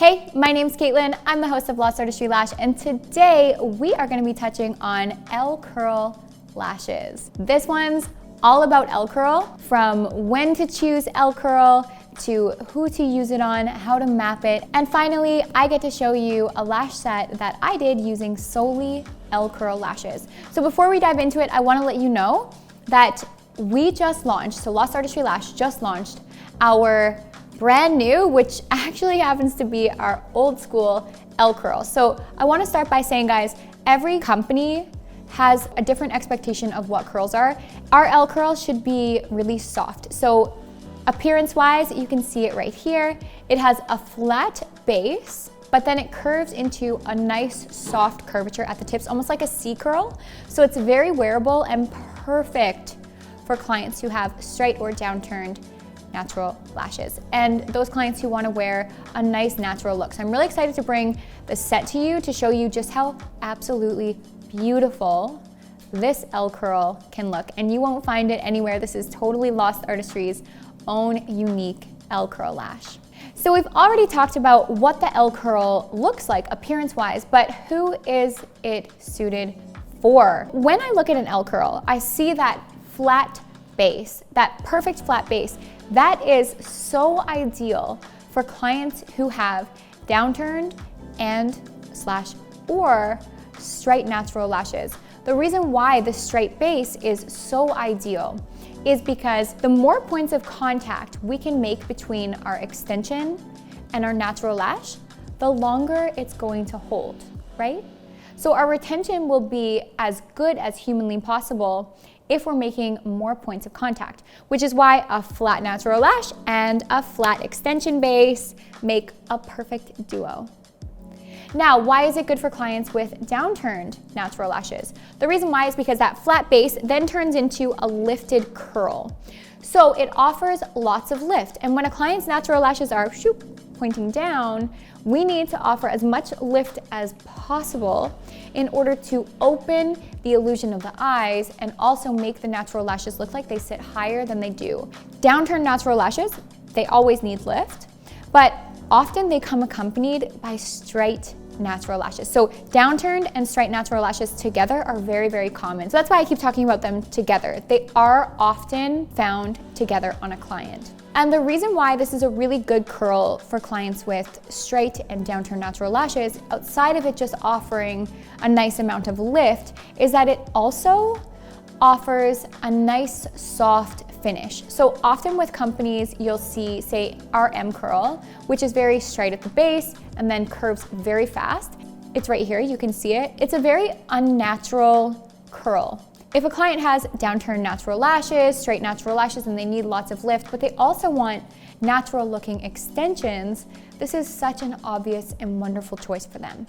Hey, my name's Caitlin. I'm the host of Lost Artistry Lash, and today we are going to be touching on L-curl lashes. This one's all about L-curl, from when to choose L-curl, to who to use it on, how to map it, and finally, I get to show you a lash set that I did using solely L-curl lashes. So before we dive into it, I want to let you know that we just launched, so Lost Artistry Lash just launched our brand new, which actually happens to be our old school L-curl. So I want to start by saying, guys, every company has a different expectation of what curls are. Our L-curl should be really soft. So appearance-wise, you can see it right here. It has a flat base, but then it curves into a nice soft curvature at the tips, almost like a C curl. So it's very wearable and perfect for clients who have straight or downturned natural lashes, and those clients who want to wear a nice natural look. So I'm really excited to bring the set to you to show you just how absolutely beautiful this L-curl can look, and you won't find it anywhere. This is totally Lost Artistry's own unique L-curl lash. So we've already talked about what the L-curl looks like appearance-wise, but who is it suited for? When I look at an L-curl, I see that flat base, that perfect flat base. That is so ideal for clients who have downturned or straight natural lashes. The reason why the straight base is so ideal is because the more points of contact we can make between our extension and our natural lash, the longer it's going to hold, right? So our retention will be as good as humanly possible if we're making more points of contact, which is why a flat natural lash and a flat extension base make a perfect duo. Now, why is it good for clients with downturned natural lashes? The reason why is because that flat base then turns into a lifted curl. So it offers lots of lift. And when a client's natural lashes are pointing down, we need to offer as much lift as possible in order to open the illusion of the eyes and also make the natural lashes look like they sit higher than they do. Downturned natural lashes, they always need lift, but often they come accompanied by straight natural lashes. So downturned and straight natural lashes together are very, very common. So that's why I keep talking about them together. They are often found together on a client. And the reason why this is a really good curl for clients with straight and downturned natural lashes, outside of it just offering a nice amount of lift, is that it also offers a nice soft finish. So often with companies, you'll see, say, our M curl, which is very straight at the base and then curves very fast. It's right here, you can see it. It's a very unnatural curl. If a client has downturned natural lashes, straight natural lashes, and they need lots of lift, but they also want natural looking extensions, this is such an obvious and wonderful choice for them.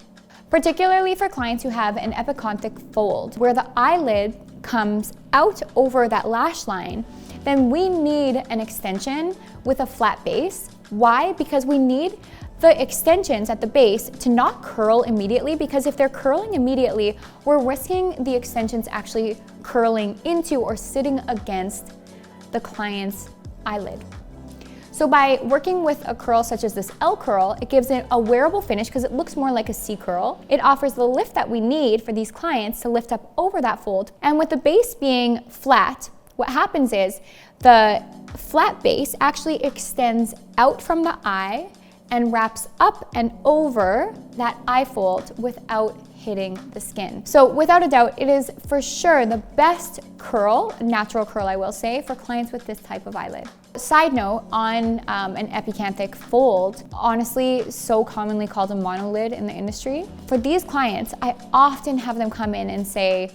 Particularly for clients who have an epicanthic fold, where the eyelid comes out over that lash line, then we need an extension with a flat base. Why? Because we need the extensions at the base to not curl immediately, because if they're curling immediately, we're risking the extensions actually curling into or sitting against the client's eyelid. So by working with a curl such as this L curl, it gives it a wearable finish because it looks more like a C curl. It offers the lift that we need for these clients to lift up over that fold. And with the base being flat, what happens is the flat base actually extends out from the eye and wraps up and over that eye fold without hitting the skin. So without a doubt, it is for sure the best curl, natural curl I will say, for clients with this type of eyelid. Side note on an epicanthic fold, honestly so commonly called a monolid in the industry. For these clients, I often have them come in and say,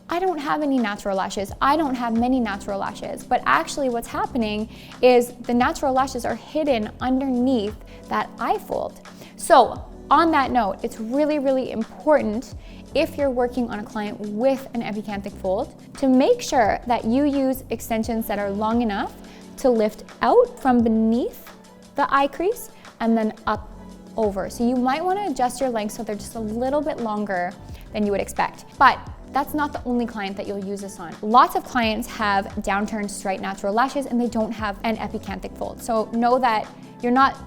I don't have any natural lashes. I don't have many natural lashes. But actually what's happening is the natural lashes are hidden underneath that eye fold. So on that note, it's really, really important if you're working on a client with an epicanthic fold to make sure that you use extensions that are long enough to lift out from beneath the eye crease and then up over. So you might want to adjust your length so they're just a little bit longer than you would expect. But that's not the only client that you'll use this on. Lots of clients have downturned straight natural lashes and they don't have an epicanthic fold. So know that you're not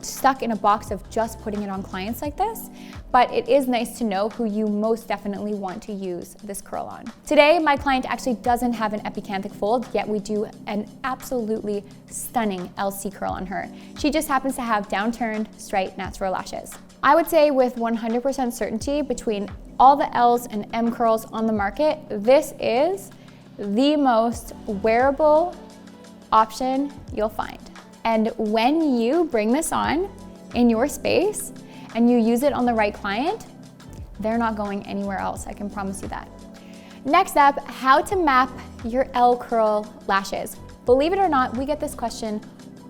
stuck in a box of just putting it on clients like this, but it is nice to know who you most definitely want to use this curl on. Today, my client actually doesn't have an epicanthic fold, yet we do an absolutely stunning LC curl on her. She just happens to have downturned, straight, natural lashes. I would say with 100% certainty, between all the L's and M curls on the market, this is the most wearable option you'll find. And when you bring this on in your space and you use it on the right client, they're not going anywhere else, I can promise you that. Next up, how to map your L curl lashes. Believe it or not, we get this question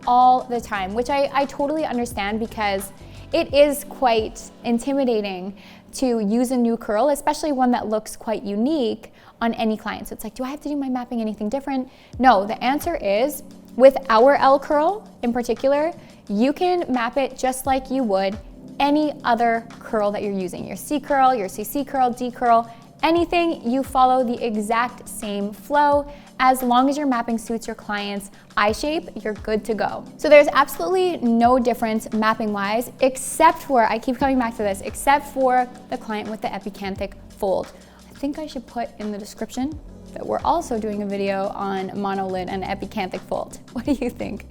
all the time, which I totally understand because it is quite intimidating to use a new curl, especially one that looks quite unique on any client. So it's like, do I have to do my mapping anything different? No, the answer is, with our L curl in particular, you can map it just like you would any other curl that you're using. Your C curl, your CC curl, D curl, anything, you follow the exact same flow. As long as your mapping suits your client's eye shape, you're good to go. So there's absolutely no difference mapping wise, except for, I keep coming back to this, except for the client with the epicanthic fold. I think I should put in the description that we're also doing a video on monolid and epicanthic fold. What do you think?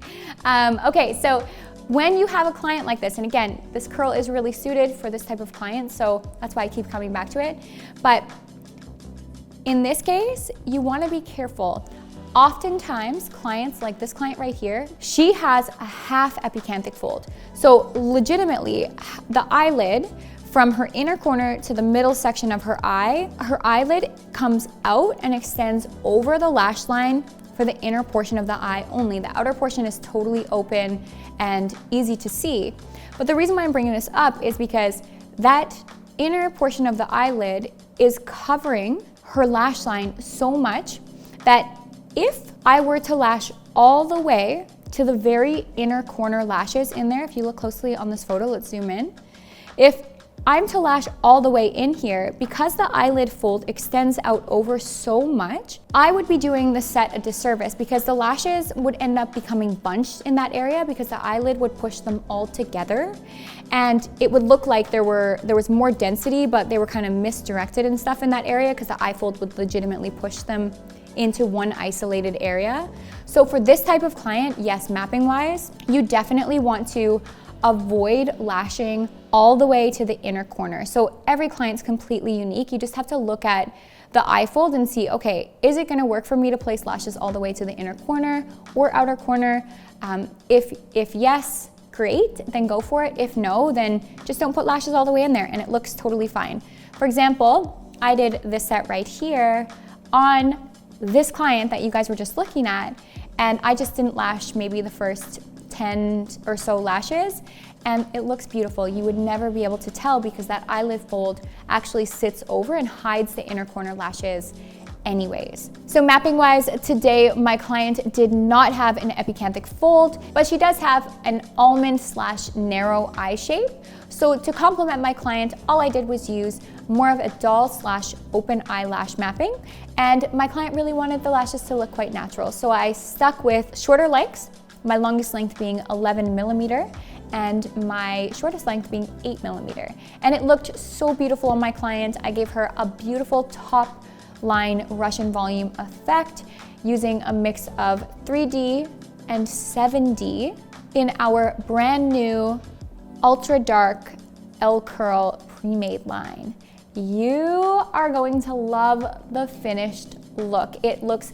Okay, so when you have a client like this, and again, this curl is really suited for this type of client, so that's why I keep coming back to it. But in this case, you want to be careful. Oftentimes, clients like this client right here, she has a half epicanthic fold. So legitimately, the eyelid from her inner corner to the middle section of her eyelid comes out and extends over the lash line for the inner portion of the eye only. The outer portion is totally open and easy to see. But the reason why I'm bringing this up is because that inner portion of the eyelid is covering her lash line so much that if I were to lash all the way to the very inner corner lashes in there, if you look closely on this photo, let's zoom in. If I'm to lash all the way in here, because the eyelid fold extends out over so much, I would be doing the set a disservice because the lashes would end up becoming bunched in that area because the eyelid would push them all together. And it would look like there was more density, but they were kind of misdirected and stuff in that area because the eye fold would legitimately push them into one isolated area. So for this type of client, yes, mapping wise, you definitely want to avoid lashing all the way to the inner corner. So every client's completely unique. You just have to look at the eye fold and see, okay, is it gonna work for me to place lashes all the way to the inner corner or outer corner? If yes, great, then go for it. If no, then just don't put lashes all the way in there and it looks totally fine. For example, I did this set right here on this client that you guys were just looking at, and I just didn't lash maybe the first 10 or so lashes, and it looks beautiful. You would never be able to tell because that eyelid fold actually sits over and hides the inner corner lashes anyways. So mapping wise, today my client did not have an epicanthic fold, but she does have an almond/narrow eye shape. So to complement my client, all I did was use more of a doll/open eyelash mapping, and my client really wanted the lashes to look quite natural. So I stuck with shorter lengths, my longest length being 11 millimeter and my shortest length being 8 millimeter. And it looked so beautiful on my client. I gave her a beautiful top line Russian volume effect using a mix of 3D and 7D in our brand new ultra dark L curl pre-made line. You are going to love the finished look. It looks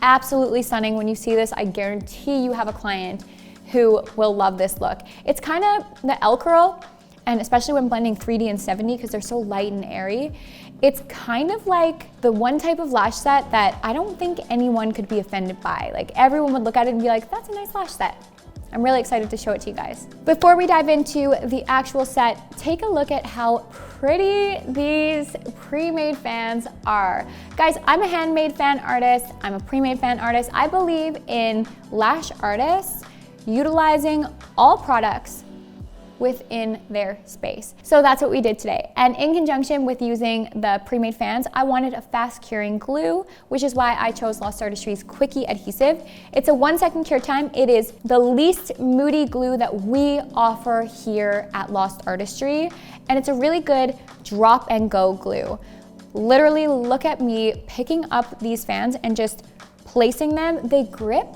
absolutely stunning. When you see this, I guarantee you have a client who will love this look. It's kind of the L curl, and especially when blending 3D and 7D because they're so light and airy, it's kind of like the one type of lash set that I don't think anyone could be offended by. Like everyone would look at it and be like, that's a nice lash set. I'm really excited to show it to you guys. Before we dive into the actual set, take a look at how pretty these pre-made fans are. Guys, I'm a handmade fan artist. I'm a pre-made fan artist. I believe in lash artists utilizing all products within their space. So that's what we did today. And in conjunction with using the pre-made fans, I wanted a fast curing glue, which is why I chose Lost Artistry's Quickie Adhesive. It's a 1-second cure time. It is the least moody glue that we offer here at Lost Artistry. And it's a really good drop and go glue. Literally look at me picking up these fans and just placing them. They grip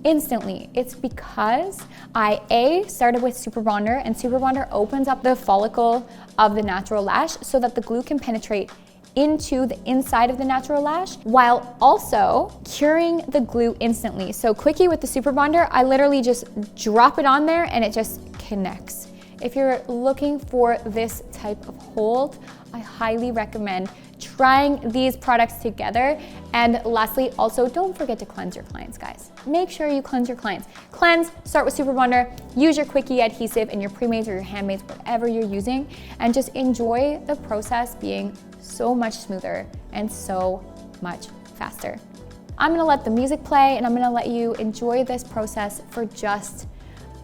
instantly. It's because I started with Super Bonder, and Super Bonder opens up the follicle of the natural lash so that the glue can penetrate into the inside of the natural lash while also curing the glue instantly. So Quickie with the Super Bonder, I literally just drop it on there and it just connects. If you're looking for this type of hold, I highly recommend trying these products together. And lastly, also don't forget to cleanse your clients, guys. Make sure you cleanse your clients. Cleanse, start with Super Bonder, use your Quickie Adhesive in your pre-mades or your handmades, whatever you're using, and just enjoy the process being so much smoother and so much faster. I'm gonna let the music play and I'm gonna let you enjoy this process for just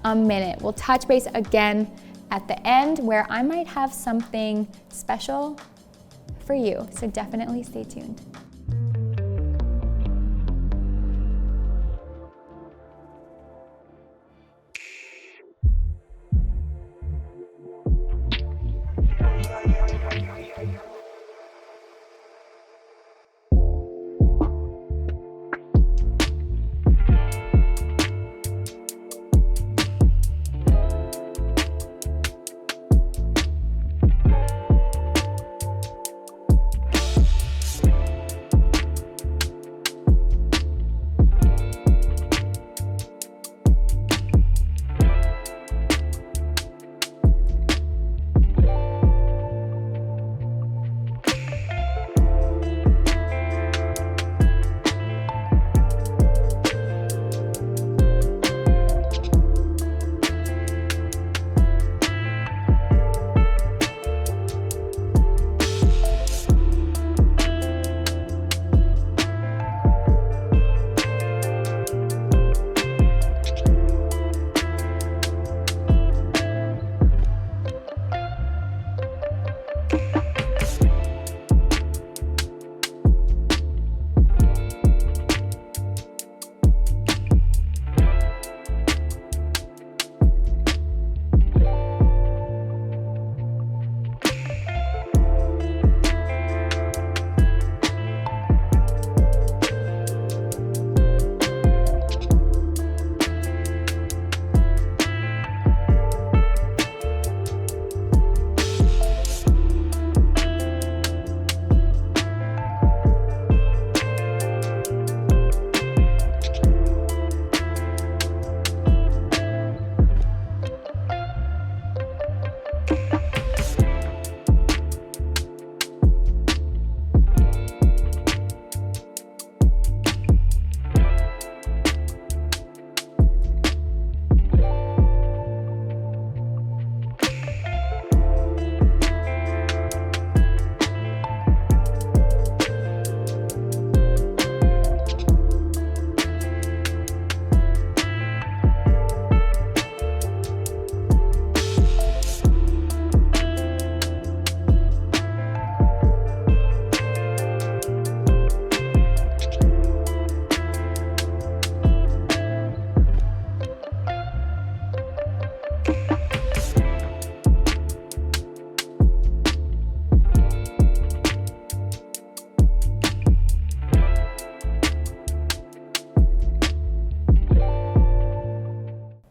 a minute. We'll touch base again at the end where I might have something special for you, so definitely stay tuned.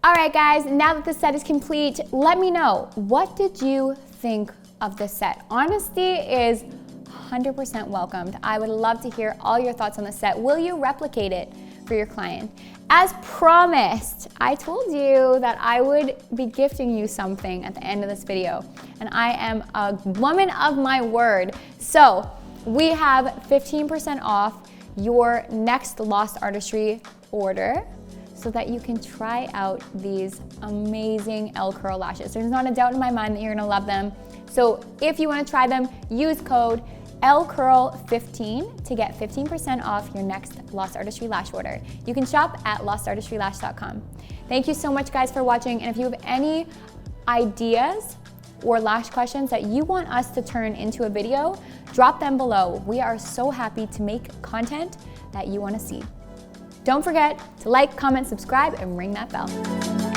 All right, guys, now that the set is complete, let me know, what did you think of the set? Honesty is 100% welcomed. I would love to hear all your thoughts on the set. Will you replicate it for your client? As promised, I told you that I would be gifting you something at the end of this video, and I am a woman of my word. So we have 15% off your next Lost Artistry order so that you can try out these amazing L curl lashes. There's not a doubt in my mind that you're gonna love them. So if you wanna try them, use code LCurl15 to get 15% off your next Lost Artistry lash order. You can shop at lostartistrylash.com. Thank you so much, guys, for watching. And if you have any ideas or lash questions that you want us to turn into a video, drop them below. We are so happy to make content that you want to see. Don't forget to like, comment, subscribe, and ring that bell.